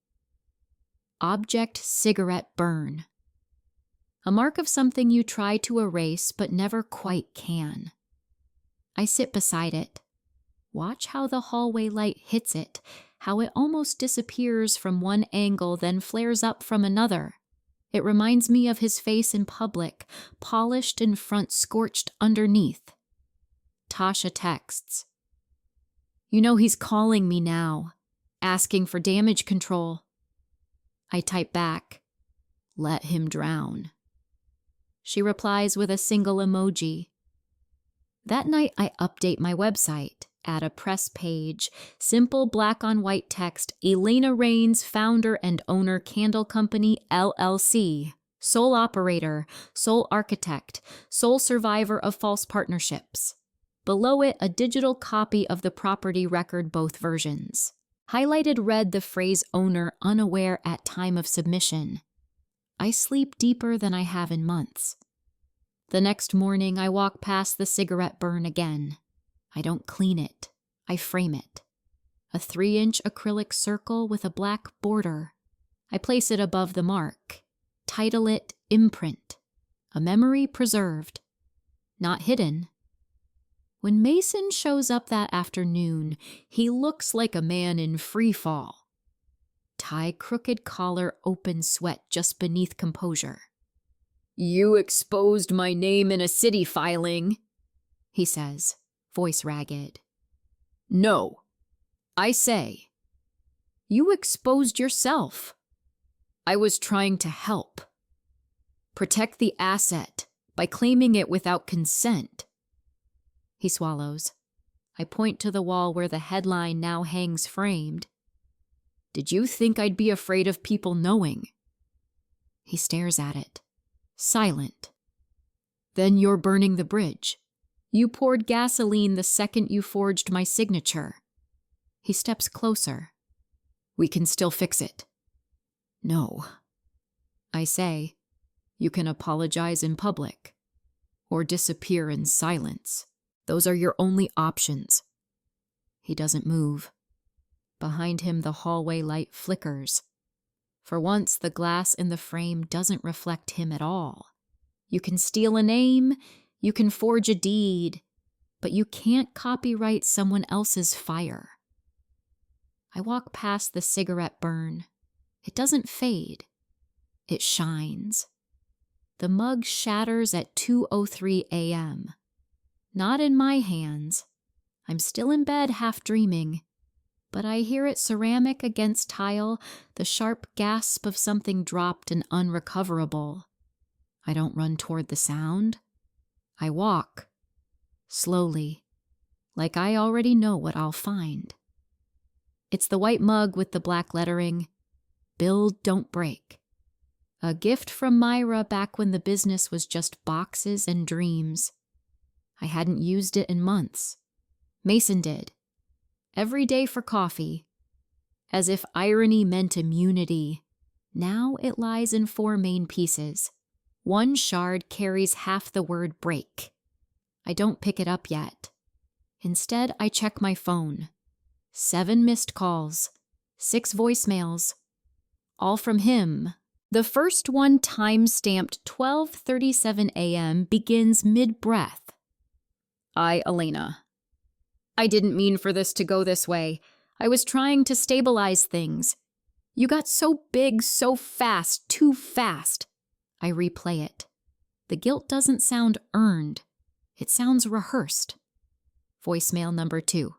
Object cigarette burn. A mark of something you try to erase but never quite can. I sit beside it. Watch how the hallway light hits it, how it almost disappears from one angle then flares up from another. It reminds me of his face in public, polished in front, scorched underneath. Tasha texts. You know he's calling me now, asking for damage control. I type back, let him drown. She replies with a single emoji. That night I update my website, add a press page, simple black on white text, Elena Raines, founder and owner Candle Company, LLC, sole operator, sole architect, sole survivor of false partnerships. Below it, a digital copy of the property record, both versions. Highlighted red the phrase owner, unaware at time of submission. I sleep deeper than I have in months. The next morning, I walk past the cigarette burn again. I don't clean it. I frame it. A 3-inch acrylic circle with a black border. I place it above the mark. Title it Imprint. A memory preserved. Not hidden. When Mason shows up that afternoon, he looks like a man in free fall. Tie crooked collar, open sweat just beneath composure. You exposed my name in a city filing, he says, voice ragged. No, I say. You exposed yourself. I was trying to help. Protect the asset by claiming it without consent. He swallows. I point to the wall where the headline now hangs framed. Did you think I'd be afraid of people knowing? He stares at it, silent. Then you're burning the bridge. You poured gasoline the second you forged my signature. He steps closer. We can still fix it. No. I say, you can apologize in public, or disappear in silence. Those are your only options. He doesn't move. Behind him, the hallway light flickers. For once, the glass in the frame doesn't reflect him at all. You can steal a name, you can forge a deed, but you can't copyright someone else's fire. I walk past the cigarette burn. It doesn't fade. It shines. The mug shatters at 2:03 a.m. Not in my hands. I'm still in bed half dreaming, but I hear it ceramic against tile, the sharp gasp of something dropped and unrecoverable. I don't run toward the sound. I walk, slowly, like I already know what I'll find. It's the white mug with the black lettering, Build, Don't Break. A gift from Myra back when the business was just boxes and dreams. I hadn't used it in months. Mason did. Every day for coffee. As if irony meant immunity. Now it lies in 4 main pieces. One shard carries half the word break. I don't pick it up yet. Instead, I check my phone. 7 missed calls. 6 voicemails. All from him. The first one, time-stamped 12:37 a.m., begins mid-breath. Elena. I didn't mean for this to go this way. I was trying to stabilize things. You got so big so fast, too fast. I replay it. The guilt doesn't sound earned. It sounds rehearsed. Voicemail number 2.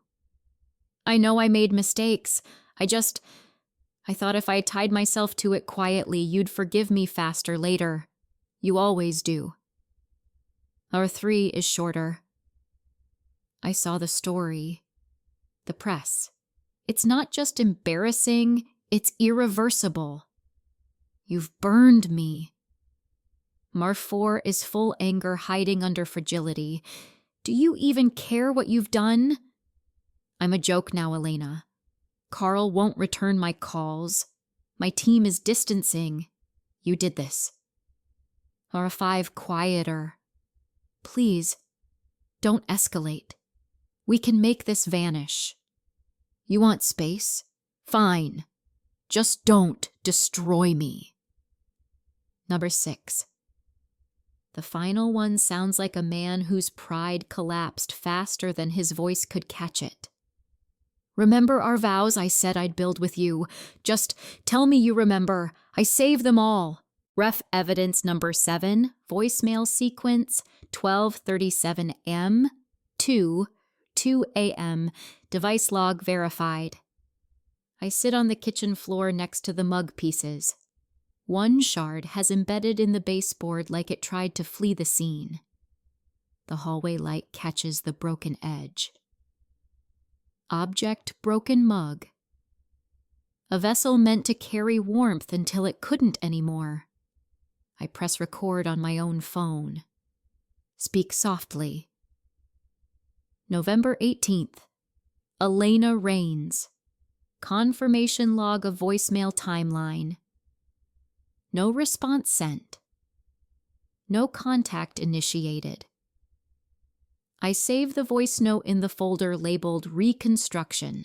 I know I made mistakes. I thought if I tied myself to it quietly, you'd forgive me faster later. You always do. Our 3 is shorter. I saw the story. The press. It's not just embarrassing, it's irreversible. You've burned me. Marv 4 is full anger hiding under fragility. Do you even care what you've done? I'm a joke now, Elena. Carl won't return my calls. My team is distancing. You did this. Marv 5 quieter. Please, don't escalate. We can make this vanish. You want space? Fine. Just don't destroy me. Number 6. The final one sounds like a man whose pride collapsed faster than his voice could catch it. Remember our vows I said I'd build with you. Just tell me you remember. I save them all. Ref evidence number 7, voicemail sequence 12:37 to 2 a.m., device log verified. I sit on the kitchen floor next to the mug pieces. One shard has embedded in the baseboard like it tried to flee the scene. The hallway light catches the broken edge. Object broken mug. A vessel meant to carry warmth until it couldn't anymore. I press record on my own phone. Speak softly. November 18th. Elena Rains. Confirmation log of voicemail timeline. No response sent. No contact initiated. I save the voice note in the folder labeled Reconstruction.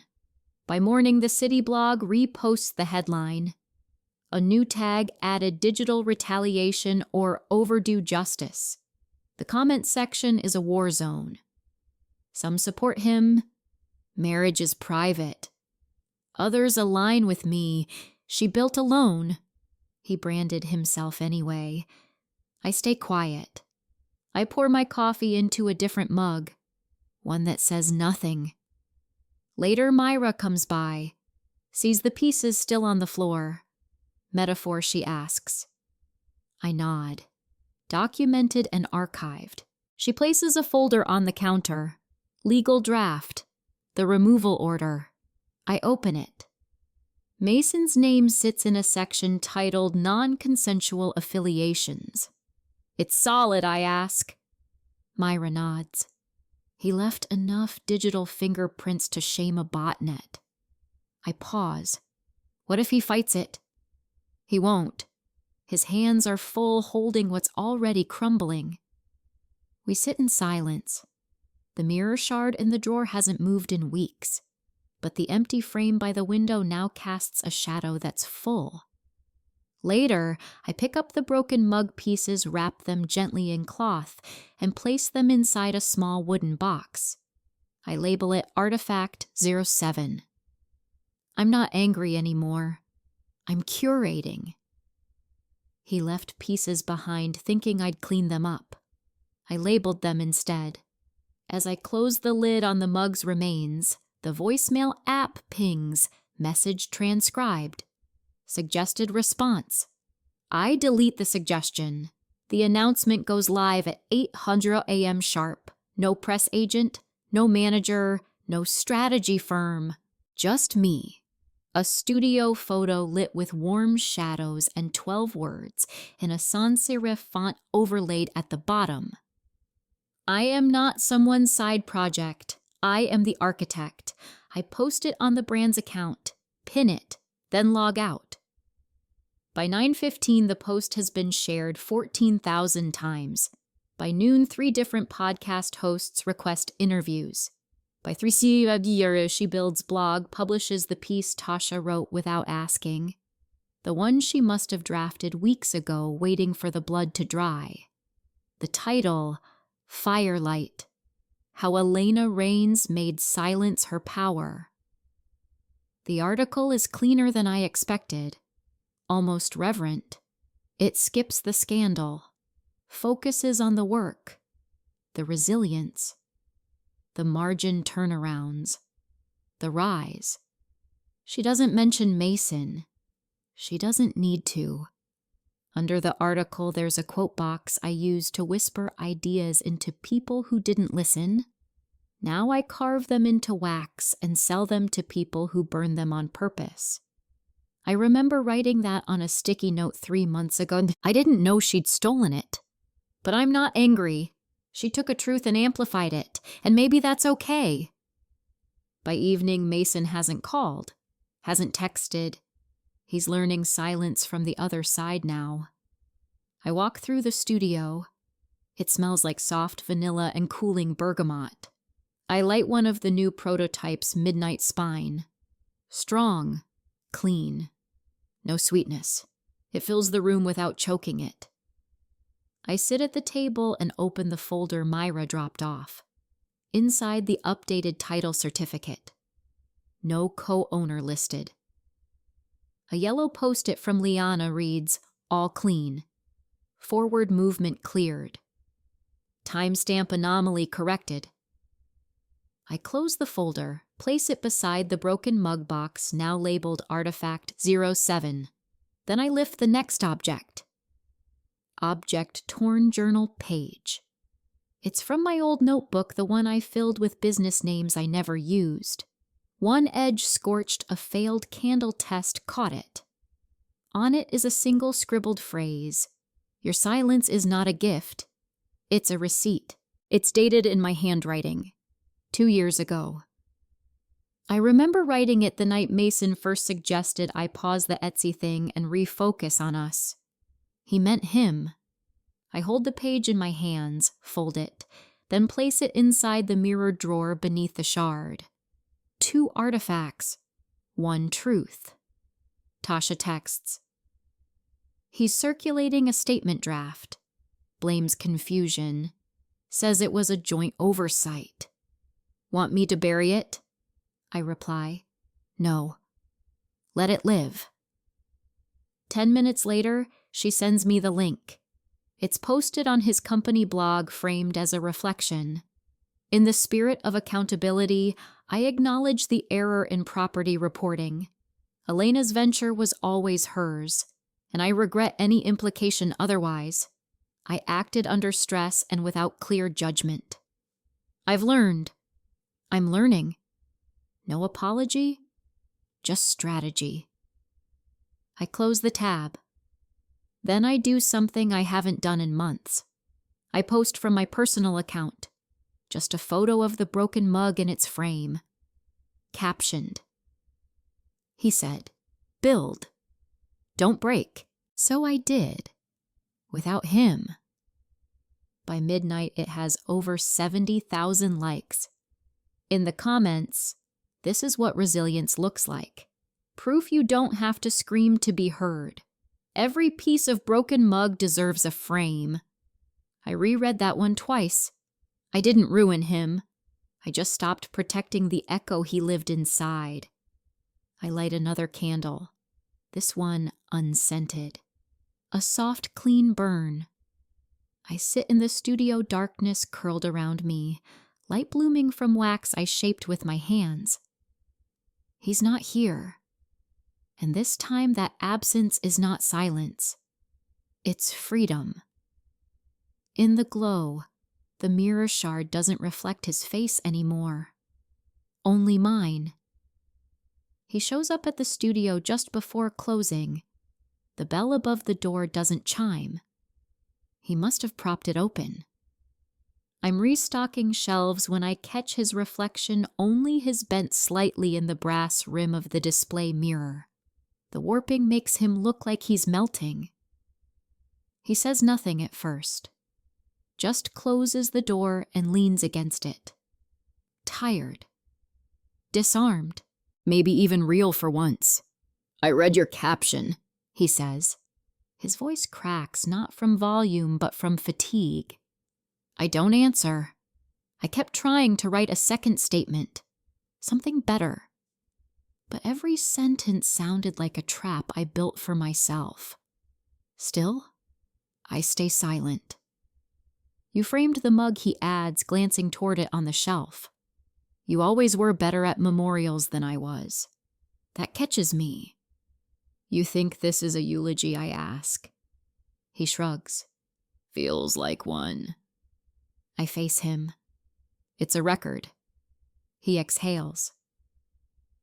By morning, the City blog reposts the headline. A new tag added digital retaliation or overdue justice. The comment section is a war zone. Some support him. Marriage is private. Others align with me. She built alone. He branded himself anyway. I stay quiet. I pour my coffee into a different mug, one that says nothing. Later, Myra comes by, sees the pieces still on the floor. Metaphor, she asks. I nod. Documented and archived. She places a folder on the counter. Legal draft. The removal order. I open it. Mason's name sits in a section titled Non-Consensual Affiliations. It's solid, I ask. Myra nods. He left enough digital fingerprints to shame a botnet. I pause. What if he fights it? He won't. His hands are full holding what's already crumbling. We sit in silence. The mirror shard in the drawer hasn't moved in weeks, but the empty frame by the window now casts a shadow that's full. Later, I pick up the broken mug pieces, wrap them gently in cloth, and place them inside a small wooden box. I label it Artifact 07. I'm not angry anymore. I'm curating. He left pieces behind, thinking I'd clean them up. I labeled them instead. As I close the lid on the mug's remains, the voicemail app pings, message transcribed. Suggested response. I delete the suggestion. The announcement goes live at 8:00 a.m. sharp. No press agent, no manager, no strategy firm. Just me. A studio photo lit with warm shadows and 12 words in a sans serif font overlaid at the bottom. I am not someone's side project. I am the architect. I post it on the brand's account, pin it, then log out. By 9:15, the post has been shared 14,000 times. By noon, 3 different podcast hosts request interviews. By 3 She Builds blog publishes the piece Tasha wrote without asking. The one she must have drafted weeks ago, waiting for the blood to dry. The title, Firelight. How Elena Rains Made Silence Her Power. The article is cleaner than I expected. Almost reverent. It skips the scandal, focuses on the work, the resilience, the margin turnarounds, the rise. She doesn't mention Mason. She doesn't need to. Under the article, there's a quote box I use to whisper ideas into people who didn't listen. Now I carve them into wax and sell them to people who burn them on purpose. I remember writing that on a sticky note 3 months ago. I didn't know she'd stolen it. But I'm not angry. She took a truth and amplified it, and maybe that's okay. By evening, Mason hasn't called, hasn't texted. He's learning silence from the other side now. I walk through the studio. It smells like soft vanilla and cooling bergamot. I light one of the new prototypes' Midnight Spine. Strong, clean, no sweetness. It fills the room without choking it. I sit at the table and open the folder Myra dropped off. Inside, the updated title certificate. No co-owner listed. A yellow post-it from Liana reads, "All clean. Forward movement cleared. Timestamp anomaly corrected." I close the folder, place it beside the broken mug box now labeled Artifact 07. Then I lift the next object. Object torn journal page. It's from my old notebook, the one I filled with business names I never used. One edge scorched a failed candle test caught it. On it is a single scribbled phrase. Your silence is not a gift. It's a receipt. It's dated in my handwriting. 2 years ago. I remember writing it the night Mason first suggested I pause the Etsy thing and refocus on us. He meant him. I hold the page in my hands, fold it, then place it inside the mirror drawer beneath the shard. 2 artifacts, 1 truth. Tasha texts. He's circulating a statement draft. Blames confusion. Says it was a joint oversight. Want me to bury it? I reply. No. Let it live. 10 minutes later, she sends me the link. It's posted on his company blog framed as a reflection. In the spirit of accountability, I acknowledge the error in property reporting. Elena's venture was always hers, and I regret any implication otherwise. I acted under stress and without clear judgment. I've learned. I'm learning. No apology, just strategy. I close the tab. Then I do something I haven't done in months. I post from my personal account. Just a photo of the broken mug in its frame. Captioned. He said, "Build. Don't break." So I did. Without him. By midnight, it has over 70,000 likes. In the comments, this is what resilience looks like. Proof you don't have to scream to be heard. Every piece of broken mug deserves a frame. I reread that one twice. I didn't ruin him. I just stopped protecting the echo he lived inside. I light another candle. This one unscented. A soft, clean burn. I sit in the studio darkness curled around me, light blooming from wax I shaped with my hands. He's not here. And this time that absence is not silence. It's freedom. In the glow, the mirror shard doesn't reflect his face anymore. Only mine. He shows up at the studio just before closing. The bell above the door doesn't chime. He must have propped it open. I'm restocking shelves when I catch his reflection only his bent slightly in the brass rim of the display mirror. The warping makes him look like he's melting. He says nothing at first. Just closes the door and leans against it. Tired. Disarmed. Maybe even real for once. "I read your caption," he says. His voice cracks, not from volume, but from fatigue. I don't answer. I kept trying to write a second statement. Something better. But every sentence sounded like a trap I built for myself. Still, I stay silent. "You framed the mug," he adds, glancing toward it on the shelf. "You always were better at memorials than I was. That catches me." "You think this is a eulogy?" I ask. He shrugs. "Feels like one." I face him. "It's a record. He exhales.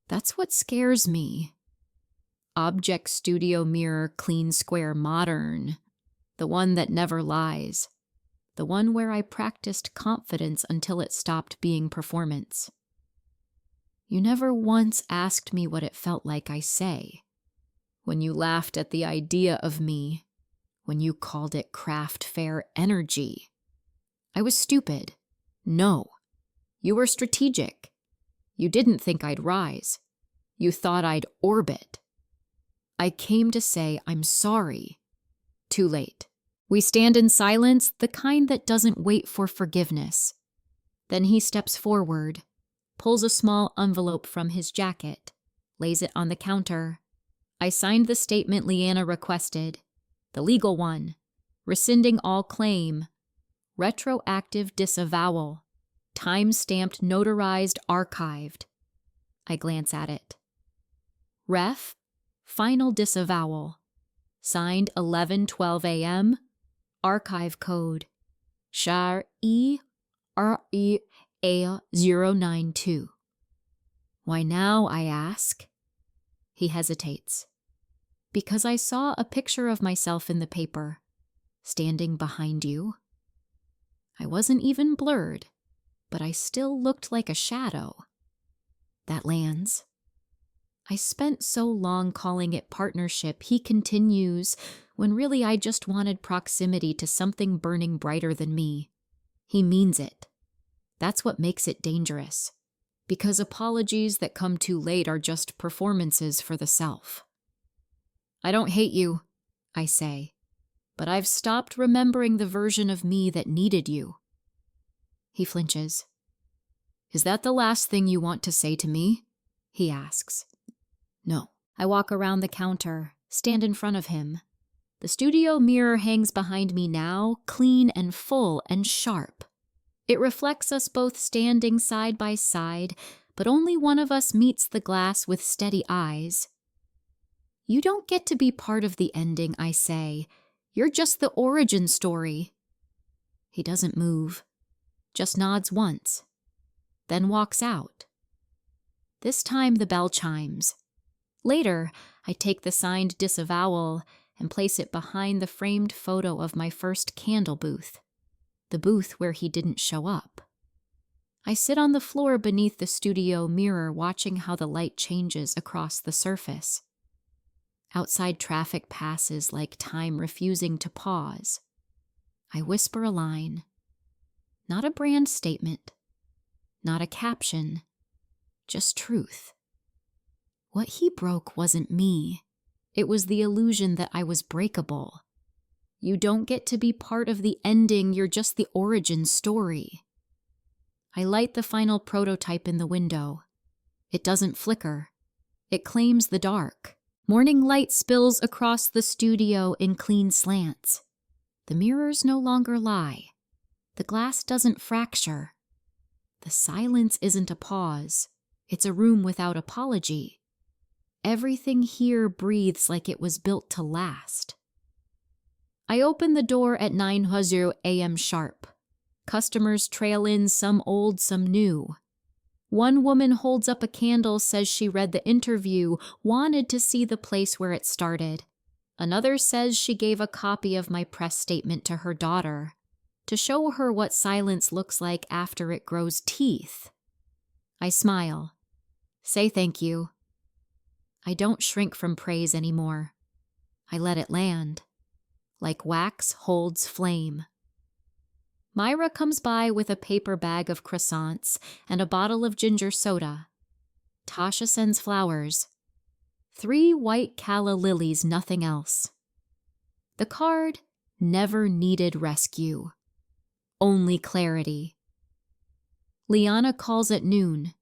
That's what scares me. Object studio mirror, clean, square, modern. The one that never lies. The one where I practiced confidence until it stopped being performance. You never once asked me what it felt like, I say. When you laughed at the idea of me. When you called it craft fair energy. I was stupid. No. You were strategic. You didn't think I'd rise. You thought I'd orbit. I came to say I'm sorry. Too late. We stand in silence, the kind that doesn't wait for forgiveness. Then he steps forward, pulls a small envelope from his jacket, lays it on the counter. I signed the statement Leanna requested, the legal one, rescinding all claim, retroactive disavowal, time-stamped, notarized, archived. I glance at it. Ref, final disavowal. Signed 11:12 a.m. Archive code. SHAR EREA092. Why now, I ask? He hesitates. Because I saw a picture of myself in the paper, standing behind you. I wasn't even blurred, but I still looked like a shadow. That lands. I spent so long calling it partnership, he continues, when really I just wanted proximity to something burning brighter than me. He means it. That's what makes it dangerous. Because apologies that come too late are just performances for the self. I don't hate you, I say, but I've stopped remembering the version of me that needed you. He flinches. Is that the last thing you want to say to me? He asks. No. I walk around the counter, stand in front of him. The studio mirror hangs behind me now, clean and full and sharp. It reflects us both standing side by side, but only one of us meets the glass with steady eyes. You don't get to be part of the ending, I say. You're just the origin story. He doesn't move, just nods once, then walks out. This time the bell chimes. Later, I take the signed disavowal and place it behind the framed photo of my first candle booth, the booth where he didn't show up. I sit on the floor beneath the studio mirror watching how the light changes across the surface. Outside traffic passes like time refusing to pause. I whisper a line. Not a brand statement. Not a caption. Just truth. What he broke wasn't me. It was the illusion that I was breakable. You don't get to be part of the ending, you're just the origin story. I light the final prototype in the window. It doesn't flicker. It claims the dark. Morning light spills across the studio in clean slants. The mirrors no longer lie. The glass doesn't fracture. The silence isn't a pause. It's a room without apology. Everything here breathes like it was built to last. I open the door at 9:00 a.m. sharp. Customers trail in, some old, some new. One woman holds up a candle, says she read the interview, wanted to see the place where it started. Another says she gave a copy of my press statement to her daughter, to show her what silence looks like after it grows teeth. I smile. Say thank you. I don't shrink from praise anymore. I let it land. Like wax holds flame. Myra comes by with a paper bag of croissants and a bottle of ginger soda. Tasha sends flowers. 3 white calla lilies, nothing else. The card never needed rescue. Only clarity. Liana calls at noon.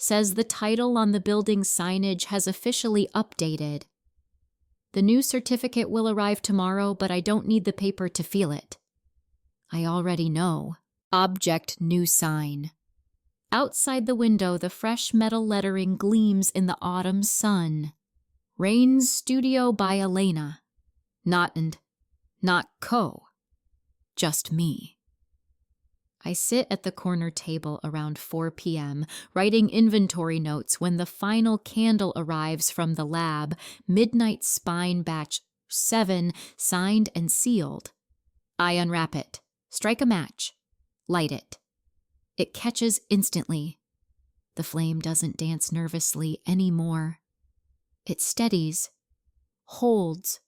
Says the title on the building's signage has officially updated. The new certificate will arrive tomorrow, but I don't need the paper to feel it. I already know. Object new sign. Outside the window, the fresh metal lettering gleams in the autumn sun. Rain's Studio by Elena. Not co. Just me. I sit at the corner table around 4 p.m., writing inventory notes when the final candle arrives from the lab, Midnight Spine Batch 7, signed and sealed. I unwrap it, strike a match, light it. It catches instantly. The flame doesn't dance nervously anymore. It steadies, holds,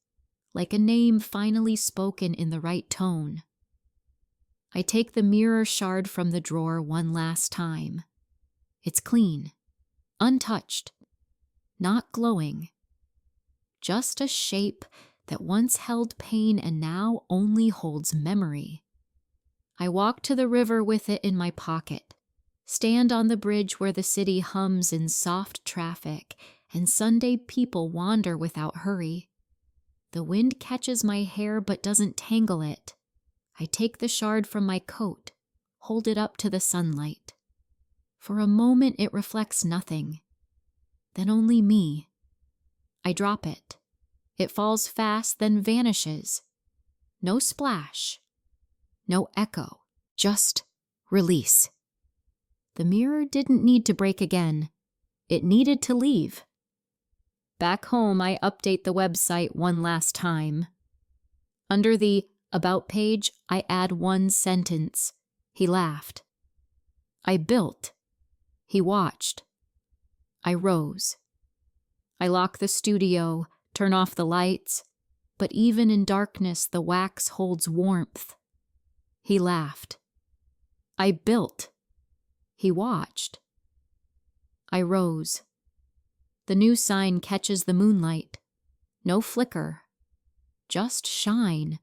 like a name finally spoken in the right tone. I take the mirror shard from the drawer one last time. It's clean, untouched, not glowing. Just a shape that once held pain and now only holds memory. I walk to the river with it in my pocket, stand on the bridge where the city hums in soft traffic and Sunday people wander without hurry. The wind catches my hair but doesn't tangle it. I take the shard from my coat, hold it up to the sunlight. For a moment it reflects nothing, then only me. I drop it. It falls fast, then vanishes. No splash, no echo, just release. The mirror didn't need to break again. It needed to leave. Back home, I update the website one last time. Under the About page, I add one sentence. He laughed. I built. He watched. I rose. I lock the studio, turn off the lights, but even in darkness, the wax holds warmth. He laughed. I built. He watched. I rose. The new sign catches the moonlight. No flicker, just shine.